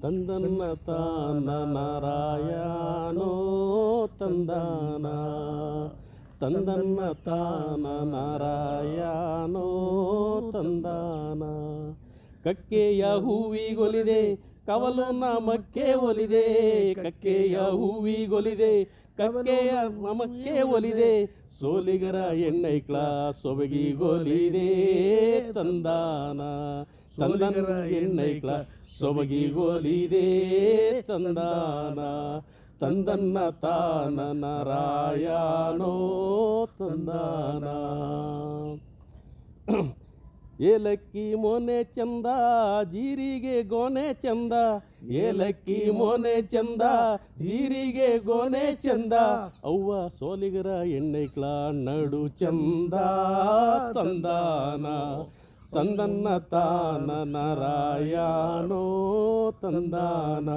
ತಂದನ್ನ ತಾನ ನಾರಾಯಣೋ ತಂದಾನ ತಂದನ್ನ ತಾನ ನಾರಾಯಣೋ ತಂದಾನ ಕಕ್ಕೆಯ ಹೂವಿಗೊಲಿದೆ ಕವಲು ನಾಮಕ್ಕೆ ಒಲಿದೆ ಕಕ್ಕೆಯ ಹೂವಿಗೊಲಿದೆ ಕಕ್ಕೆಯ ನಾಮಕ್ಕೆ ಒಲಿದೆ ಸೋಲಿಗರ ಎಣ್ಣೈಕ್ಳ ಸೊಬಗಿಗೊಲಿದೆ ತಂದಾನ ತಂದನ ಎಣ್ಣೈಕ್ಳ ಸೊಬಗಿಗೊಲಿದೆ ತಂದಾನ ತಂದನ್ನ ತಾನ ನಾರಾಯಣೋ ತಂದಾನ ಏಲಕ್ಕಿ ಮೊನೆ ಚಂದ ಜೀರಿಗೆ ಗೋನೆ ಚಂದ ಏಲಕ್ಕಿ ಮೊನೆ ಚಂದ ಜೀರಿಗೆ ಗೋನೆ ಚಂದ ಅವ್ವ ಸೋಲಿಗರ ಎಣ್ಣೈಕ್ಳ ನಡು ಚಂದ ತಂದಾನ ತಂದನ್ನ ತಾನ ನಾರಾಯಣೋ ತಂದಾನ